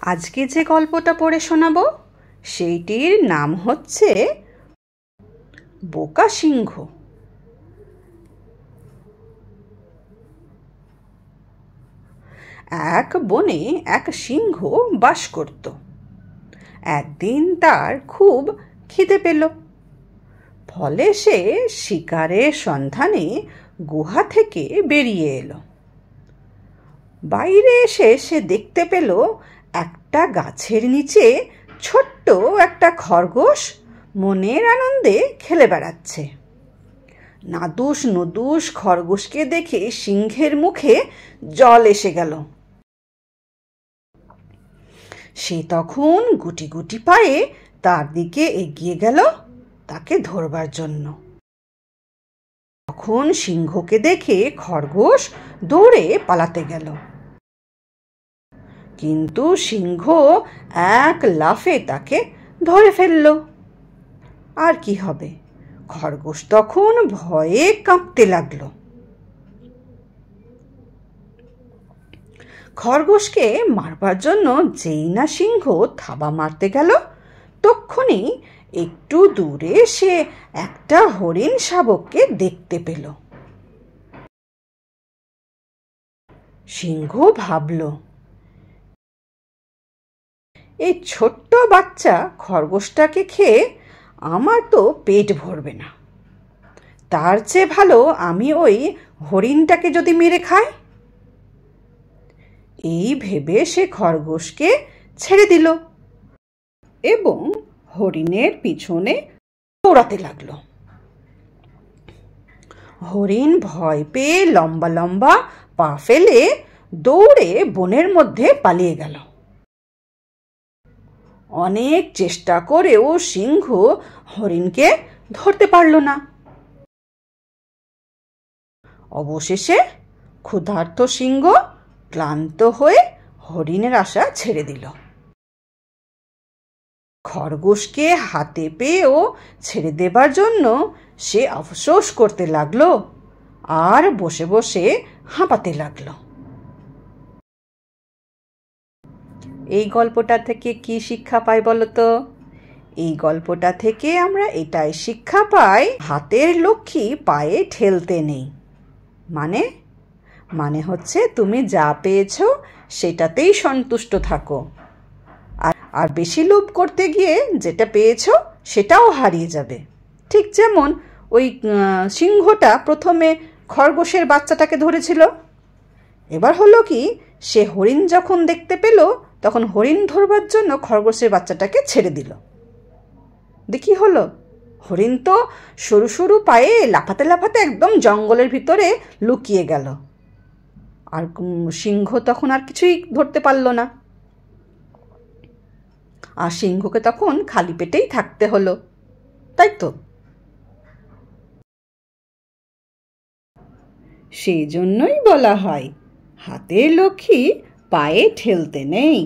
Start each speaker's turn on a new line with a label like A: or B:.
A: আজকে যে গল্পটা পড়ে শোনাবো সেইটির নাম হচ্ছে বোকা সিংহ। এক বনে এক সিংহ বাস করত। একদিন তার খুব খিদে পেল, ফলে সে শিকারের সন্ধানে গুহা থেকে বেরিয়ে এলো। বাইরে এসে সে দেখতে পেল একটা গাছের নিচে ছোট্ট একটা খরগোশ মনের আনন্দে খেলে বেড়াচ্ছে। নাদুস নুদুস খরগোশকে দেখে সিংহের মুখে জল এসে গেল। সে তখন গুটি গুটি পায়ে তার দিকে এগিয়ে গেল তাকে ধরবার জন্য। তখন সিংহকে দেখে খরগোশ দৌড়ে পালাতে গেল, কিন্তু সিংহ এক লাফে তাকে ধরে ফেলল। আর কি হবে, খরগোশ তখন ভয়ে কাঁপতে লাগলো। খরগোশকে মারবার জন্য যেই না সিংহ থাবা মারতে গেল, তক্ষুনি একটু দূরে সে একটা হরিণ শাবককে দেখতে পেল। সিংহ ভাবল, এই ছোট্ট বাচ্চা খরগোশটাকে খেয়ে আমার তো পেট ভরবে না, তার চেয়ে ভালো আমি ওই হরিণটাকে যদি মেরে খাই। এই ভেবে সে খরগোশকে ছেড়ে দিল এবং হরিণের পিছনে দৌড়াতে লাগলো। হরিণ ভয় পেয়ে লম্বা লম্বা পা ফেলে দৌড়ে বনের মধ্যে পালিয়ে গেল। অনেক চেষ্টা করেও সিংহ হরিণকে ধরতে পারল না। অবশেষে ক্ষুধার্ত সিংহ ক্লান্ত হয়ে হরিণের আশা ছেড়ে দিল। খরগোশকে হাতে পেয়েও ছেড়ে দেবার জন্য সে আফসোস করতে লাগলো আর বসে বসে হাঁপাতে লাগলো। এই গল্পটা থেকে কি শিক্ষা পাই বলো তো? এই গল্পটা থেকে আমরা এটাই শিক্ষা পাই, হাতের লক্ষ্মী পায়ে ঠেলতে নেই। মানে হচ্ছে তুমি যা পেয়েছো সেটাতেই সন্তুষ্ট থাকো, আর বেশি লোভ করতে গিয়ে যেটা পেয়েছো সেটাও হারিয়ে যাবে। ঠিক যেমন ওই সিংহটা প্রথমে খরগোশের বাচ্চাটাকে ধরেছিল, এবার হলো কি, সে হরিণ যখন দেখতে পেল তখন হরিণ ধরবার জন্য খরগোশের বাচ্চাটাকে ছেড়ে দিল। দেখি হলো, হরিণ তো সরু সরু পায়ে লাফাতে লাফাতে একদম জঙ্গলের ভিতরে লুকিয়ে গেল, আর সিংহ তখন আর কিছুই ধরতে পারল না। আর সিংহকে তখন খালি পেটেই থাকতে হলো, তাই তো? সেই জন্যই বলা হয়, হাতের লক্ষ্মী পায়ে ঠেলতে নেই।